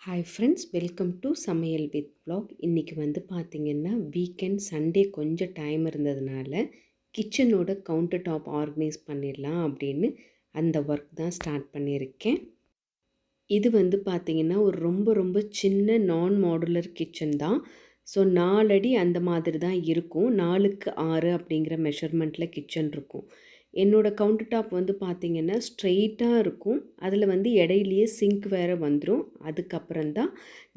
Hi friends, welcome to சமையல் with vlog. இன்றைக்கி வந்து பார்த்திங்கன்னா வீக்கெண்ட் சண்டே கொஞ்சம் டைம் இருந்ததுனால கிச்சனோட கவுண்டர் டாப் ஆர்கனைஸ் பண்ணிடலாம் அப்படின்னு அந்த ஒர்க் தான் ஸ்டார்ட் பண்ணியிருக்கேன். இது வந்து பார்த்திங்கன்னா ஒரு ரொம்ப ரொம்ப சின்ன நான் மாடுலர் கிச்சன் தான். ஸோ 4 அடி அந்த மாதிரி தான் இருக்கும். 4க்கு 6 அப்படிங்கிற மெஷர்மெண்ட்டில் கிச்சன் இருக்கும். என்னோடய கவுண்டர் டாப் வந்து பார்த்திங்கன்னா ஸ்ட்ரெயிட்டாக இருக்கும். அதில் வந்து இடையிலேயே சிங்க் வேறு வந்துடும். அதுக்கப்புறம் தான்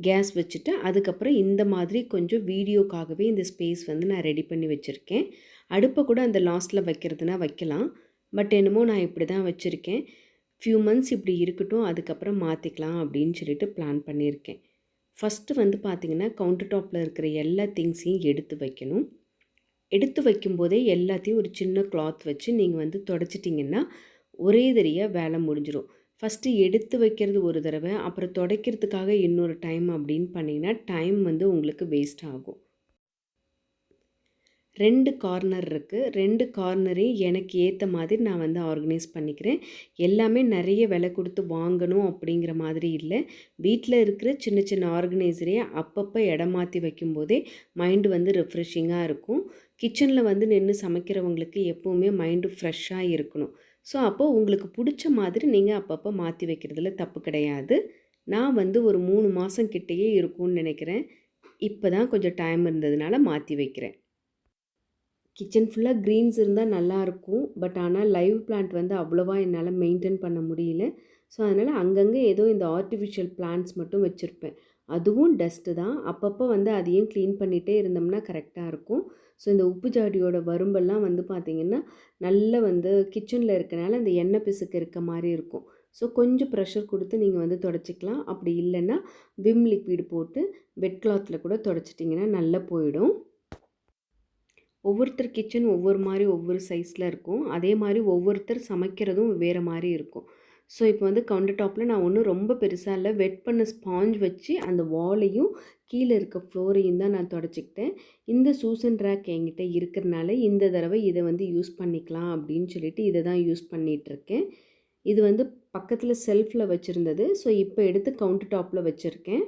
கேஸ் வச்சுட்டு அதுக்கப்புறம் இந்த மாதிரி கொஞ்சம் வீடியோக்காகவே இந்த ஸ்பேஸ் வந்து நான் ரெடி பண்ணி வச்சுருக்கேன். அடுப்பை கூட அந்த லாஸ்ட்டில் வைக்கிறதுனா வைக்கலாம். பட் என்னமோ நான் இப்படி தான் வச்சுருக்கேன். ஃபியூ மந்த்ஸ் இப்படி இருக்கட்டும், அதுக்கப்புறம் மாற்றிக்கலாம் அப்படின்னு சொல்லிட்டு பிளான் பண்ணியிருக்கேன். ஃபஸ்ட்டு வந்து பார்த்திங்கன்னா கவுண்டர் டாப்பில் இருக்கிற எல்லா திங்ஸையும் எடுத்து வைக்கணும். எடுத்து வைக்கும்போதே எல்லாத்தையும் ஒரு சின்ன கிளாத் வச்சு நீங்கள் வந்து துடைச்சிட்டிங்கன்னா ஒரே தடவையாக வேலை முடிஞ்சிடும். ஃபஸ்ட்டு எடுத்து வைக்கிறது ஒரு தடவை, அப்புறம் துடைக்கிறதுக்காக இன்னொரு டைம் அப்படின்னு பண்ணிங்கன்னா டைம் வந்து உங்களுக்கு வேஸ்ட் ஆகும். 2 கார்னர் இருக்குது. 2 கார்னரையும் எனக்கு ஏற்ற மாதிரி நான் வந்து ஆர்கனைஸ் பண்ணிக்கிறேன். எல்லாமே நிறைய விலை கொடுத்து வாங்கணும் அப்படிங்கிற மாதிரி இல்லை. வீட்டில் இருக்கிற சின்ன சின்ன ஆர்கனைசரையே அப்பப்போ இடம் மாற்றி வைக்கும்போதே மைண்டு வந்து ரெஃப்ரெஷிங்காக இருக்கும். கிச்சனில் வந்து நின்று சமைக்கிறவங்களுக்கு எப்போவுமே மைண்டு ஃப்ரெஷ்ஷாக இருக்கணும். ஸோ அப்போது உங்களுக்கு பிடிச்ச மாதிரி நீங்கள் அப்பப்போ மாற்றி வைக்கிறதுல தப்பு கிடையாது. நான் வந்து ஒரு 3 மாதம் கிட்டேயே இருக்கும்னு நினைக்கிறேன். இப்போ தான் கொஞ்சம் டைம் இருந்ததுனால மாற்றி வைக்கிறேன். கிச்சன் ஃபுல்லாக க்ரீன்ஸ் இருந்தால் நல்லாயிருக்கும். பட் ஆனால் லைவ் பிளான்ட் வந்து அவ்வளோவா என்னால் மெயின்டைன் பண்ண முடியல. ஸோ அதனால் அங்கங்கே ஏதோ இந்த ஆர்டிஃபிஷியல் பிளான்ட்ஸ் மட்டும் வச்சுருப்பேன். அதுவும் டஸ்ட்டு தான். அப்பப்போ வந்து அதையும் க்ளீன் பண்ணிகிட்டே இருந்தோம்னா கரெக்டாக இருக்கும். ஸோ இந்த உப்பு ஜாடியோட வரும்பெல்லாம் வந்து பார்த்திங்கன்னா நல்ல வந்து கிச்சனில் இருக்கனால அந்த எண்ணெய் பிசுக்கு இருக்க மாதிரி இருக்கும். ஸோ கொஞ்சம் ப்ரெஷர் கொடுத்து நீங்கள் வந்து தொடச்சிக்கலாம். அப்படி இல்லைன்னா விம் லிக்விட் போட்டு வெட் கிளாத்தில் கூட தொடச்சிட்டிங்கன்னா நல்லா போயிடும். ஒவ்வொருத்தர் கிச்சன் ஒவ்வொரு மாதிரி ஒவ்வொரு சைஸில் இருக்கும். அதே மாதிரி ஒவ்வொருத்தர் சமைக்கிறதும் வேறு மாதிரி இருக்கும். ஸோ இப்போ வந்து கவுண்டர் டாப்பில் நான் ஒன்றும் ரொம்ப பெருசாக இல்லை, வெட் பண்ண ஸ்பாஞ்ச் வச்சு அந்த வாலையும் கீழே இருக்க ஃப்ளோரையும் தான் நான் தொடச்சிக்கிட்டேன். இந்த சூசன் ரேக் என்கிட்ட இருக்கிறனால இந்த தடவை இதை வந்து யூஸ் பண்ணிக்கலாம் அப்படின்னு சொல்லிட்டு இதை தான் யூஸ் பண்ணிகிட்ருக்கேன். இது வந்து பக்கத்தில் செல்ஃபில் வச்சுருந்தது. ஸோ இப்போ எடுத்து கவுண்டர் டாப்பில் வச்சுருக்கேன்.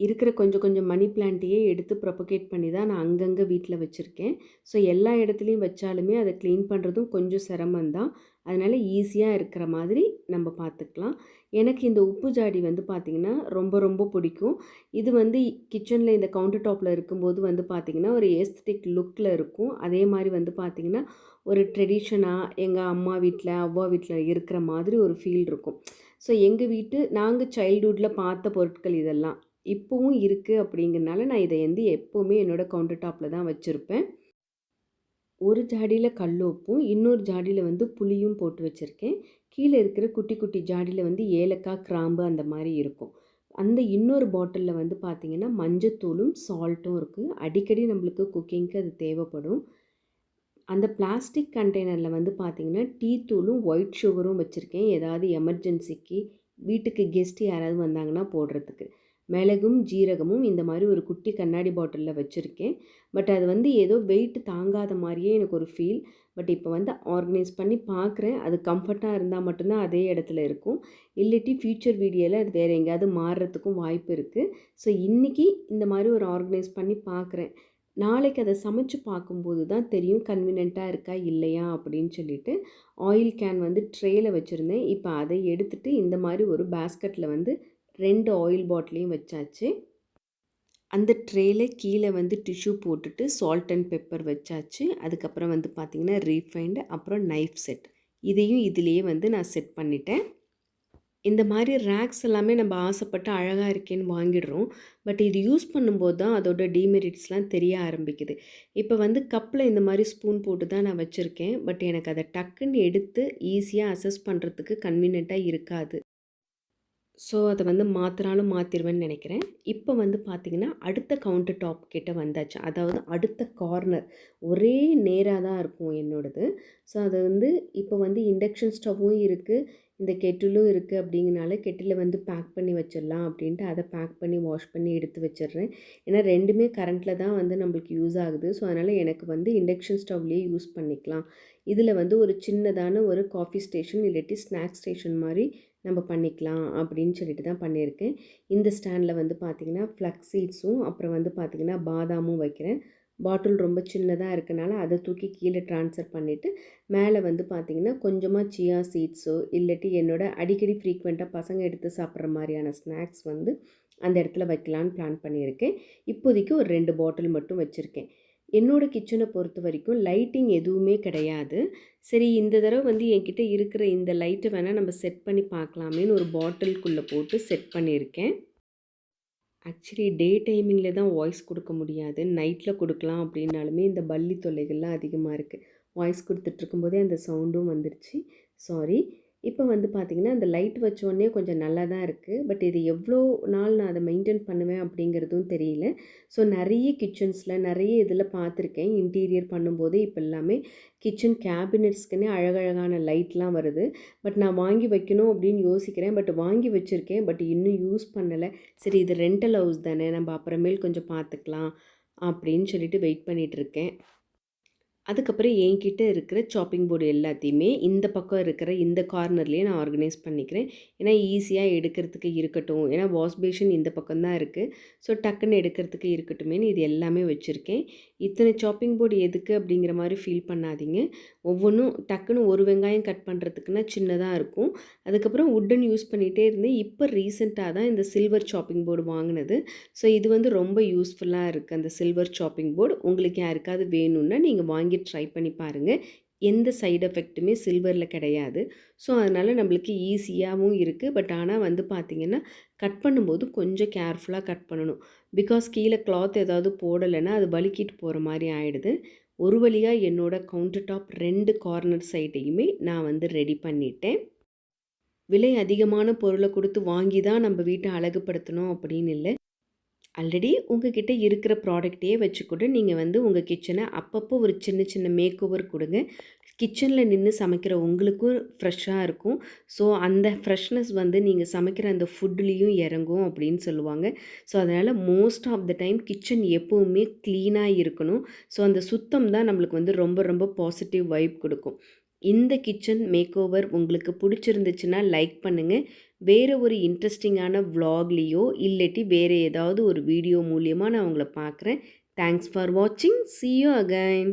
இருக்கிற கொஞ்சம் கொஞ்சம் மணி பிளான்ட்டையே எடுத்து ப்ரொபகேட் பண்ணி தான் நான் அங்கங்கே வீட்டில் வச்சுருக்கேன். ஸோ எல்லா இடத்துலையும் வச்சாலுமே அதை க்ளீன் பண்ணுறதும் கொஞ்சம் சிரமந்தான். அதனால் ஈஸியாக இருக்கிற மாதிரி நம்ம பார்த்துக்கலாம். எனக்கு இந்த உப்பு ஜாடி வந்து பார்த்திங்கன்னா ரொம்ப ரொம்ப பிடிக்கும். இது வந்து கிச்சனில் இந்த கவுண்டர் டாப்பில் இருக்கும்போது வந்து பார்த்திங்கன்னா ஒரு ஏஸ்தட்டிக் லுக்கில் இருக்கும். அதே மாதிரி வந்து பார்த்திங்கன்னா ஒரு ட்ரெடிஷனாக எங்கள் அம்மா வீட்டில் அவ்வா வீட்டில் இருக்கிற மாதிரி ஒரு ஃபீல் இருக்கும். ஸோ எங்கள் வீட்டு நாங்கள் சைல்டுஹுட்டில் பார்த்த பொருட்கள் இதெல்லாம் இப்போவும் இருக்குது அப்படிங்கிறனால நான் இதை வந்து எப்போவுமே என்னோடய கவுண்டர் டாப்பில் தான் வச்சுருப்பேன். ஒரு ஜாடியில் கல்லுப்பும் இன்னொரு ஜாடியில் வந்து புளியும் போட்டு வச்சுருக்கேன். கீழே இருக்கிற குட்டி குட்டி ஜாடியில் வந்து ஏலக்காய், கிராம்பு அந்த மாதிரி இருக்கும். அந்த இன்னொரு பாட்டிலில் வந்து பார்த்திங்கன்னா மஞ்சத்தூளும் சால்ட்டும் இருக்குது. அடிக்கடி நம்மளுக்கு குக்கிங்க்கு அது தேவைப்படும். அந்த பிளாஸ்டிக் கண்டெய்னரில் வந்து பார்த்திங்கன்னா டீ தூளும் ஒயிட் சுகரும் வச்சுருக்கேன். ஏதாவது எமர்ஜென்சிக்கு வீட்டுக்கு கெஸ்ட் யாராவது வந்தாங்கன்னா போடுறதுக்கு. மிளகும் ஜீரகமும் இந்த மாதிரி ஒரு குட்டி கண்ணாடி பாட்டிலில் வச்சுருக்கேன். பட் அது வந்து ஏதோ வெயிட் தாங்காத மாதிரியே எனக்கு ஒரு ஃபீல். பட் இப்போ வந்து ஆர்கனைஸ் பண்ணி பார்க்குறேன். அது கம்ஃபர்ட்டாக இருந்தால் மட்டும்தான் அதே இடத்துல இருக்கும். இல்லாட்டி ஃப்யூச்சர் வீடியோவில் அது வேறு எங்கேயாவது மாறுறதுக்கும் வாய்ப்பு இருக்குது. ஸோ இன்றைக்கி இந்த மாதிரி ஒரு ஆர்கனைஸ் பண்ணி பார்க்குறேன். நாளைக்கு அதை சமைச்சு பார்க்கும்போது தான் தெரியும் கன்வீனியண்ட்டாக இருக்கா இல்லையா அப்படின்னு சொல்லிட்டு. ஆயில் கேன் வந்து ட்ரேயில் வச்சுருந்தேன். இப்போ அதை எடுத்துகிட்டு இந்த மாதிரி ஒரு பேஸ்கெட்டில் வந்து 2 ஆயில் பாட்டிலையும் வச்சாச்சு. அந்த ட்ரேயில் கீழே வந்து டிஷ்யூ போட்டுட்டு சால்ட் அண்ட் பெப்பர் வச்சாச்சு. அதுக்கப்புறம் வந்து பார்த்திங்கன்னா ரீஃபைண்டு, அப்புறம் நைஃப் செட் இதையும் இதிலேயே வந்து நான் செட் பண்ணிட்டேன். இந்த மாதிரி ரேக்ஸ் எல்லாமே நம்ம ஆசைப்பட்டு அழகாக இருக்கேன்னு வாங்கிடுறோம். பட் இது யூஸ் பண்ணும்போது தான் அதோட டிமெரிட்ஸ்லாம் தெரிய ஆரம்பிக்குது. இப்போ வந்து கப்பில் இந்த மாதிரி ஸ்பூன் போட்டு தான் நான் வச்சுருக்கேன். பட் எனக்கு அதை டக்குன்னு எடுத்து ஈஸியாக அசஸ் பண்ணுறதுக்கு கன்வீனியண்ட்டாக இருக்காது. ஸோ அதை வந்து மாற்றினாலும் மாற்றிடுவேன்னு நினைக்கிறேன். இப்போ வந்து பார்த்திங்கன்னா அடுத்த கவுண்டர் டாப் கிட்ட வந்தாச்சு. அதாவது அடுத்த கார்னர் ஒரே நேராக தான் இருக்கும் என்னோடது. ஸோ அது வந்து இப்போ வந்து இண்டக்ஷன் ஸ்டவ்வும் இருக்குது, இந்த கெட்டிலும் இருக்குது. அப்படிங்கனால கெட்டில் வந்து பேக் பண்ணி வச்சிடலாம் அப்படின்ட்டு அதை பேக் பண்ணி வாஷ் பண்ணி எடுத்து வச்சிடுறேன். ஏன்னா ரெண்டுமே கரண்ட்டில் தான் வந்து நம்மளுக்கு யூஸ் ஆகுது. ஸோ அதனால் எனக்கு வந்து இண்டக்ஷன் ஸ்டவ்லேயே யூஸ் பண்ணிக்கலாம். இதில் வந்து ஒரு சின்னதான ஒரு காஃபி ஸ்டேஷன் இல்லாட்டி ஸ்நாக்ஸ் ஸ்டேஷன் மாதிரி நம்ம பண்ணிக்கலாம் அப்படின்னு சொல்லிட்டு தான் பண்ணியிருக்கேன். இந்த ஸ்டாண்டில் வந்து பார்த்திங்கன்னா ஃப்ளக்ஸ் சீட்ஸும் அப்புறம் வந்து பார்த்திங்கன்னா பாதாமும் வைக்கிறேன். பாட்டில் ரொம்ப சின்னதாக இருக்கனால அதை தூக்கி கீழே ட்ரான்ஸ்ஃபர் பண்ணிவிட்டு மேலே வந்து பார்த்திங்கன்னா கொஞ்சமாக சியா சீட்ஸோ இல்லாட்டி என்னோட அடிக்கடி ஃப்ரீக்வெண்ட்டாக பசங்க எடுத்து சாப்பிட்ற மாதிரியான ஸ்நாக்ஸ் வந்து அந்த இடத்துல வைக்கலான்னு பிளான் பண்ணியிருக்கேன். இப்போதைக்கு ஒரு 2 பாட்டில் மட்டும் வச்சுருக்கேன். என்னோடய கிச்சனை பொறுத்த வரைக்கும் லைட்டிங் எதுவுமே கிடையாது. சரி இந்த தடவை வந்து என்கிட்ட இருக்கிற இந்த லைட்டை வேணால் நம்ம செட் பண்ணி பார்க்கலாமேன்னு ஒரு பாட்டிலுக்குள்ளே போட்டு செட் பண்ணியிருக்கேன். ஆக்சுவலி டே டைமிங்கில் தான் வாய்ஸ் கொடுக்க முடியாது. நைட்டில் கொடுக்கலாம் அப்படின்னாலுமே இந்த பல்லி தொல்லைகள்லாம் அதிகமாக இருக்குது. வாய்ஸ் கொடுத்துட்ருக்கும்போதே அந்த சவுண்டும் வந்துடுச்சு. சாரி. இப்போ வந்து பார்த்திங்கன்னா அந்த லைட் வச்சோடனே கொஞ்சம் நல்லா தான் இருக்குது. பட் இது எவ்வளோ நாள் நான் அதை மெயின்டைன் பண்ணுவேன் அப்படிங்கிறதும் தெரியல. ஸோ நிறைய கிச்சன்ஸில் நிறைய இதில் பார்த்துருக்கேன். இன்டீரியர் பண்ணும்போது இப்போ எல்லாமே கிச்சன் கேபினெட்ஸ்க்குன்னே அழகழகான லைட்லாம் வருது. பட் நான் வாங்கி வைக்கணும் அப்படின்னு யோசிக்கிறேன். பட் வாங்கி வச்சுருக்கேன். பட் இன்னும் யூஸ் பண்ணலை. சரி இது ரெண்டல் ஹவுஸ் தானே, நம்ம அப்புறமேல் கொஞ்சம் பார்த்துக்கலாம் அப்படின்னு சொல்லிட்டு வெயிட் பண்ணிகிட்ருக்கேன். அதுக்கப்புறம் என்கிட்ட இருக்கிற சாப்பிங் போர்டு எல்லாத்தையுமே இந்த பக்கம் இருக்கிற இந்த கார்னர்லேயே நான் ஆர்கனைஸ் பண்ணிக்கிறேன். ஏன்னா ஈஸியாக எடுக்கிறதுக்கு இருக்கட்டும். ஏன்னா வாஷ் பேஷன் இந்த பக்கம் தான் இருக்குது. ஸோ டக்குன்னு எடுக்கிறதுக்கு இருக்கட்டுமேனு இது எல்லாமே வச்சுருக்கேன். இத்தனை சாப்பிங் போர்டு எதுக்கு அப்படிங்கிற மாதிரி ஃபீல் பண்ணாதீங்க. ஒவ்வொன்றும் டக்குன்னு ஒரு வெங்காயம் கட் பண்ணுறதுக்குன்னா சின்னதாக இருக்கும். அதுக்கப்புறம் உட்டன் யூஸ் பண்ணிகிட்டே இருந்தேன். இப்போ ரீசெண்டாக தான் இந்த சில்வர் சாப்பிங் போர்டு வாங்கினது. ஸோ இது வந்து ரொம்ப யூஸ்ஃபுல்லாக இருக்குது அந்த சில்வர் சாப்பிங் போர்டு. உங்களுக்கு யாருக்காவது வேணும்னா நீங்கள் வாங்கி ட்ரை பண்ணி பாருங்கள். எந்த சைடு எஃபெக்ட்டுமே சில்வரில் கிடையாது. ஸோ அதனால் நம்மளுக்கு ஈஸியாகவும் இருக்குது. பட் ஆனால் வந்து பார்த்திங்கன்னா கட் பண்ணும்போது கொஞ்சம் கேர்ஃபுல்லாக கட் பண்ணணும். பிகாஸ் கீழே கிளாத் ஏதாவது போடலைன்னா அது வலிக்கிட்டு போகிற மாதிரி ஆகிடுது. ஒரு வழியாக என்னோடய கவுண்டர் டாப் 2 கார்னர் சைடையுமே நான் வந்து ரெடி பண்ணிட்டேன். விலை அதிகமான பொருளை கொடுத்து வாங்கி தான் நம்ம வீட்டை அழகுபடுத்தணும் அப்படின்னு இல்லை. ஆல்ரெடி உங்ககிட்ட இருக்கிற ப்ராடக்டையே வச்சு கூட நீங்கள் வந்து உங்கள் கிச்சனை அப்பப்போ ஒரு சின்ன சின்ன மேக் ஓவர் கொடுங்க. கிச்சனில் நின்று சமைக்கிற உங்களுக்கும் ஃப்ரெஷ்ஷாக இருக்கும். ஸோ அந்த ஃப்ரெஷ்னஸ் வந்து நீங்கள் சமைக்கிற அந்த ஃபுட்லேயும் இறங்கும் அப்படின்னு சொல்லுவாங்க. ஸோ அதனால் most of the time kitchen எப்போவுமே க்ளீனாக இருக்கணும். ஸோ அந்த சுத்தம் தான் நம்மளுக்கு வந்து ரொம்ப ரொம்ப பாசிட்டிவ் வைப் கொடுக்கும். இந்த கிச்சன் மேக் ஓவர் உங்களுக்கு பிடிச்சிருந்துச்சுன்னா லைக் பண்ணுங்கள். வேறு ஒரு இன்ட்ரெஸ்டிங்கான விலாக்லேயோ இல்லாட்டி வேறு ஏதாவது ஒரு வீடியோ மூலியமாக நான் உங்களை பார்க்குறேன். தேங்க்ஸ் ஃபார் வாட்சிங். See you again.